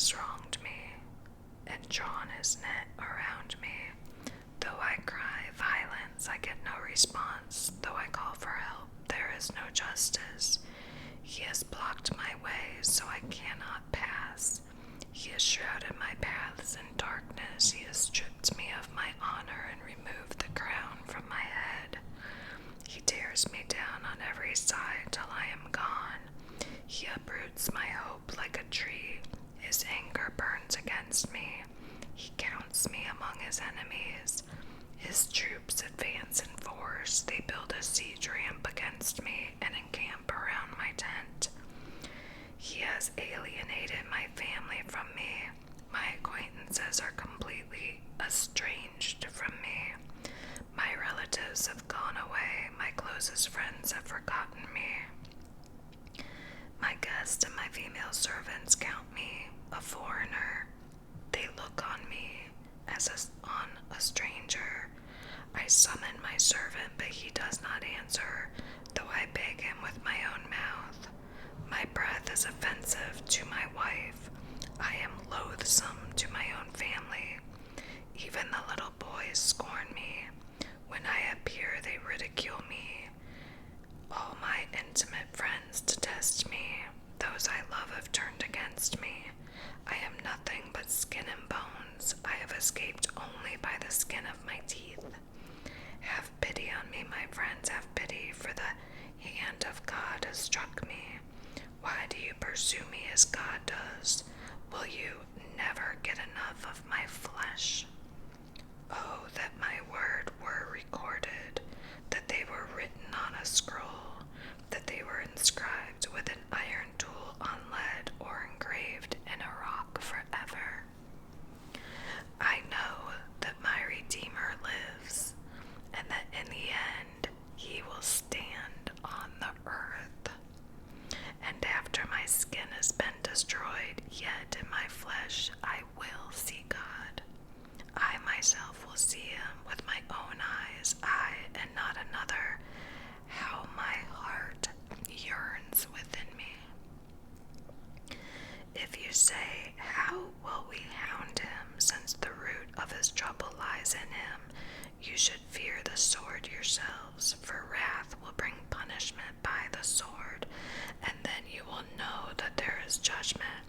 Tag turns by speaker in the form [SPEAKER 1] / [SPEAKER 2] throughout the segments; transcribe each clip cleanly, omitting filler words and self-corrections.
[SPEAKER 1] has wronged me and drawn his net around me. Though I cry violence, I get no response. Though I call for help, there is no justice. He has blocked my way, so I cannot pass. He has shrouded my paths in darkness. He has stripped me of my honor and removed the crown from my head. He tears me down on every side till I am gone. He uproots my hope like a tree. His anger burns against me. He counts me among his enemies. His troops advance in force. They build a siege ramp against me and encamp around my tent. He has alienated my family from me. My acquaintances are completely estranged from me. My relatives have gone away. My closest friends have forgotten me. My guests and my female servants count me a foreigner. They look on me as on a stranger. I summon my servant, but he does not answer, though I beg him with my own mouth. My breath is offensive to my wife. I am loathsome to my own family. Even the little boys scorn me. When I appear, they ridicule me. All my intimate friends detest me. Those I love have turned against me. I am nothing but skin and bones. I have escaped only by the skin of my teeth. Have pity on me, my friends, have pity, for the hand of God has struck me. Why do you pursue me as God does? Will you never get enough of my flesh? Oh, that my word were recorded, that they were written on a scroll, that they were inscribed with an iron tool on lead or engraved in a rock forever. I know that my Redeemer lives, and that in the end he will stand on the earth. And after my skin has been destroyed, yet in my flesh I will see God. I myself will see him with my own eyes, I and not another. How my heart yearns within me. If you say, how will we hound him, since the root of his trouble lies in him? You should fear the sword yourselves, for wrath will bring punishment by the sword, and then you will know that there is judgment.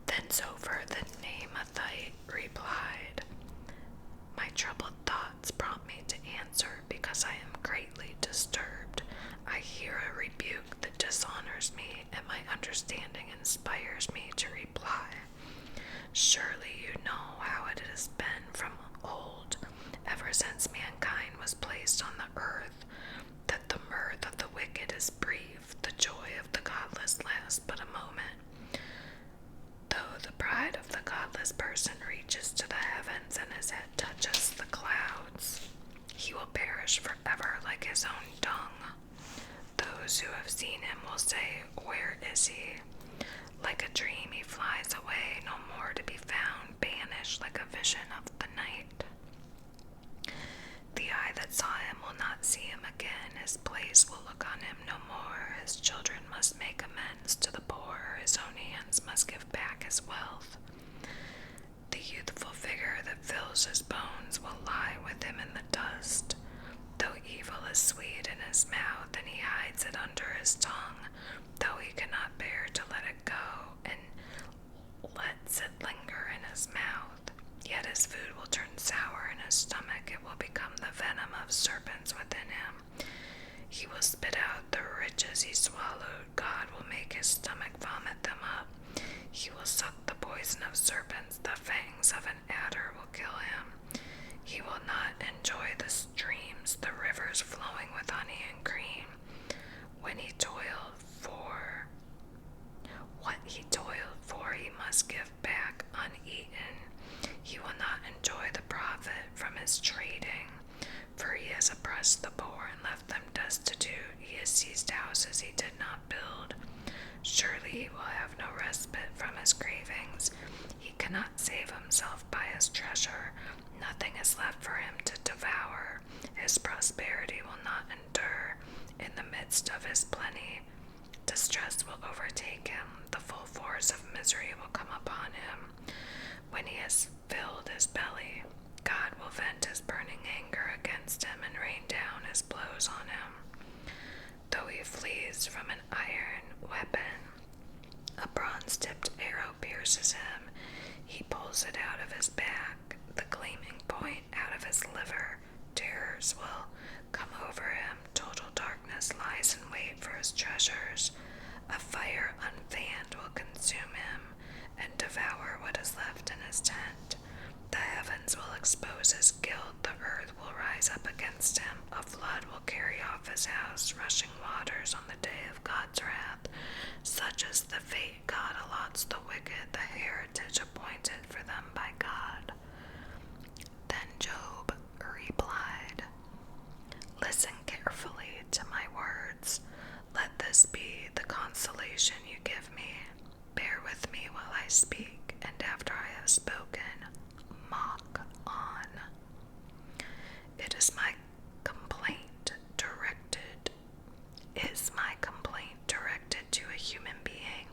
[SPEAKER 1] Then Zophar the Naamathite replied, my troubled thoughts prompt me to answer, because I am greatly disturbed. I hear a rebuke that dishonors me, and my understanding inspires me to reply. Surely you know how it has been from old, ever since mankind was placed on the earth, that the mirth of the wicked is brief, the joy of the godless lasts but a moment. Though the pride of the godless person reaches to the heavens and his head touches the clouds, he will perish forever like his own dung. Those who have seen him will say, where is he? Like a dream he flies away, no more to be found, banished like a vision of the night. The eye that saw him will not see him again. His place will look on him no more. His children must make amends to the poor. His own hands must give back his wealth. The youthful vigor that fills his bones will lie with him in the dust. Though evil is sweet in his mouth, and he hides it under his tongue, though he cannot bear to let it go, and lets it linger in his mouth, yet his food will turn sour in his stomach. It will become the venom of serpents within him. He will spit out the riches he swallowed. God will make his stomach vomit them up. He will suck the poison of serpents. The fangs of an adder will kill him. He will not enjoy the streams, the rivers flowing with honey and cream. When he toiled for what he toiled for, he must give back uneaten. He will not enjoy the profit from his trading, for he has oppressed the poor and left them destitute. He has seized houses he did not build. Surely he will have no respite from his cravings. He cannot save himself by his treasure. Nothing is left for him to devour. His prosperity will not endure. In the midst of his plenty, distress will overtake him. The full force of misery will come upon him. bronze-tipped arrow pierces him. He pulls it out of his back, the gleaming point out of his liver. Terrors will come over him. Total darkness lies in wait for his treasures. A fire unfanned will consume him and devour what is left in his tent. The heavens will expose his guilt. The earth will rise up against him. A flood will carry off his house, rushing waters on the day of God's wrath. Such is the fate God allots the wicked, the heritage appointed for them by God. Then Job replied, "Listen carefully to my words. Let this be the consolation you give me. Bear with me while I speak, and after I have spoken, mock on. It is my complaint directed to a human being.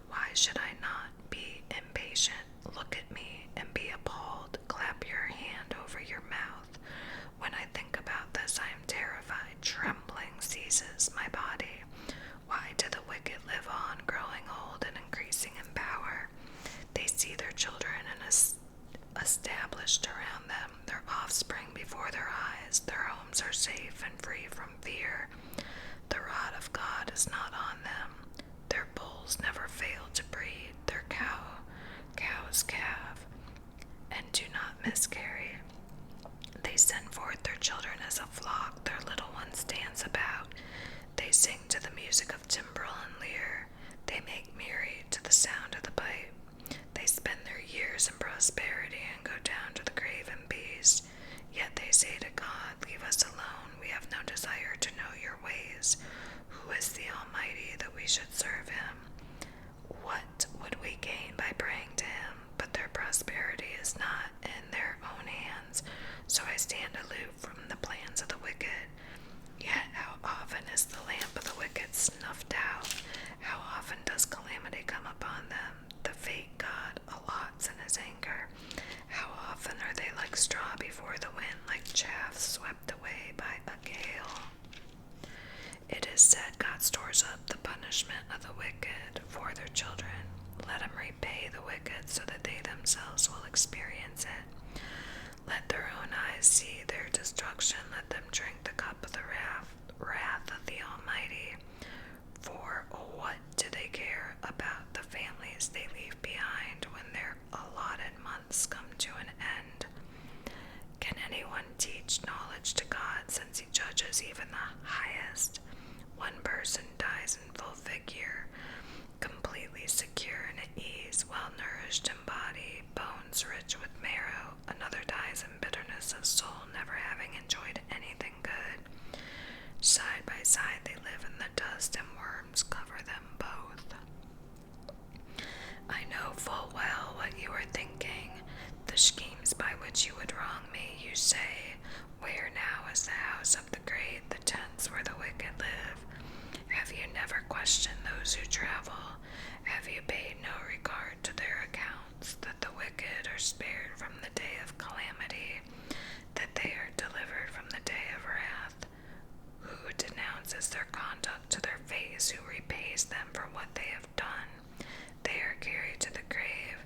[SPEAKER 1] Why should I not be impatient? Look at me and be appalled. Clap your hand over your mouth. When I think about this, I am terrified. Trembling seizes my body. Why do the wicked live on, growing old and increasing in power? They see their children and established around them, their offspring before their eyes. Their homes are safe and free from fear. The rod of God is not on them. Their bulls never fail to breed. Their cows calve and do not miscarry. They send forth their children as a flock. Their little ones dance about. They sing to the music of timbrel and lyre. They make merry to the sound of the pipe. They spend their years in prosperity and go down to the grave in peace. Yet they say to God, leave us alone. We have no desire to know your ways. Who is the Almighty that we should serve him? What would we gain by praying to him? But their prosperity is not in their own hands. So I stand aloof from the plans of the wicked. Yet how often is the lamp of the wicked snuffed out? How often does calamity come upon them? The fate God allots in his anger. How often are they like straw before the wind, like chaff swept away by a gale? It is said God stores up the punishment of the wicked for their children. Let him repay the wicked so that they themselves will experience it. Let their own eyes see their destruction. Let them drink the cup of the wrath of the Almighty. For what do they care about the families they leave behind when their allotted months come to an end? Can anyone teach knowledge to God, since he judges even the highest? One person dies in full figure, completely secure and at ease, well nourished in body, bones rich with marrow. Another dies in bitterness of soul, never having enjoyed anything good. Side by side they live in the dust, and worms cover them both. I know full well what you are thinking, the schemes by which you would wrong me. You say, where now is the house of the great, the tents where the wicked live? Have you never questioned those who travel? Have you paid no regard to their accounts, that the wicked are spared from the day of calamity, that they are delivered from the day of wrath? Who denounces their conduct to their face, who repays them for what they have done? They are carried to the grave,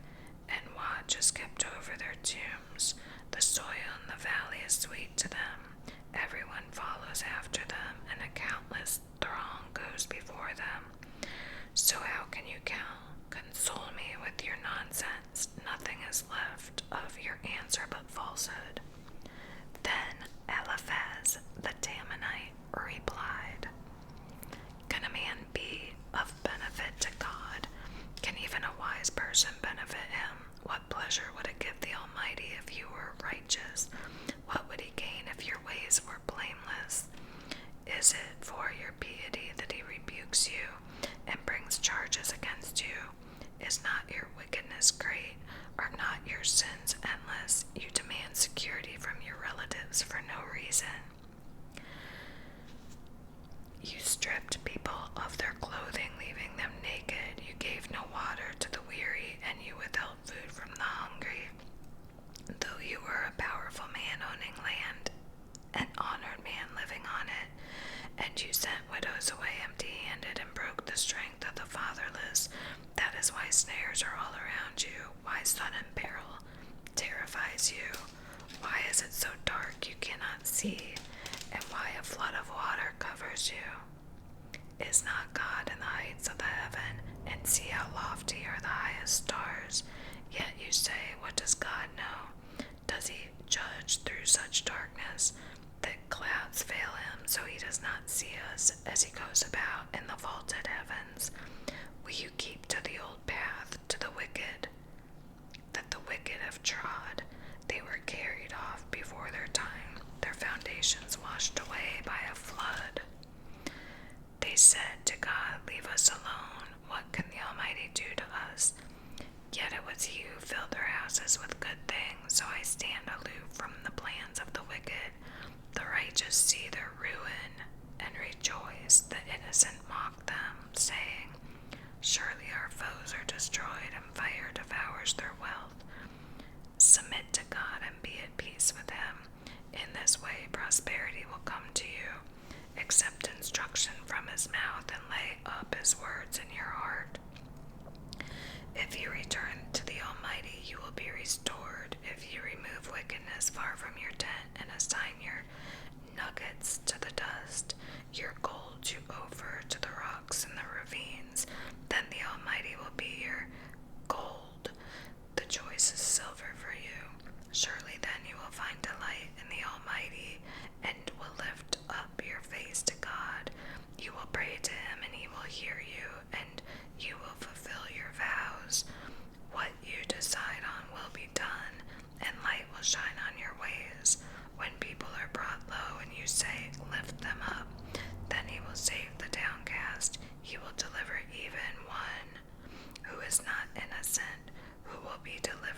[SPEAKER 1] and watch is kept over their tombs. The soil in the valley is sweet to them. Everyone follows after them, and a countless throng goes before them. So how can you console me with your nonsense? Nothing is left of your answer but falsehood. Then Eliphaz the Temanite replied, can a man be of benefit to God? Can even a wise person benefit him? What pleasure would it give the Almighty if you were righteous? What would he gain if your ways were blameless? Is it for your piety that he rebukes you and brings charges against you? Is not your wickedness great? Are not your sins endless? You demand security from your relatives for no reason. You stripped people of their clothing, leaving them naked. You gave no water to the weary, and you withheld food from the hungry. Though you were a powerful man owning land, an honored man living on it, and you sent widows away empty-handed and broke the strength of the fatherless. That is why my sudden peril terrifies you? Why is it so dark you cannot see, and why a flood of water covers you? Is not God in the heights of the heaven, and see how lofty are the highest stars? Yet you say, what does God know? Does he judge through such darkness that clouds fail him, so he does not see us as he goes about in the vaulted heavens? Will you keep to the old path, to the wicked, that the wicked have trod? They were carried off before their time, their foundations washed away by a flood. They said to God, leave us alone. What can the Almighty do to us? Yet it was he who filled their houses with good things, so I stand aloof from the plans of the wicked. The righteous see their ruin and rejoice, the innocent mock them, saying, surely our foes are destroyed, and fire devours their wealth. Submit to God and be at peace with him. In this way prosperity will come to you. Accept instruction from his mouth and lay up his words in your heart. If you return to the Almighty, you will be restored. If you remove wickedness far from your tent and assign your nuggets to the dust, your gold to Ophir, to the rocks and the ravines, then the Almighty will be your gold, the choicest silver for you. Surely then you will find delight in the Almighty, and will lift up your face to God. You will pray to him, and he will hear you, and you will fulfill your vows. What you decide on will be done, and light will shine on your ways. When people are brought low and you say, lift them up, then he will save the downcast. He will deliver even one who is not innocent, who will be delivered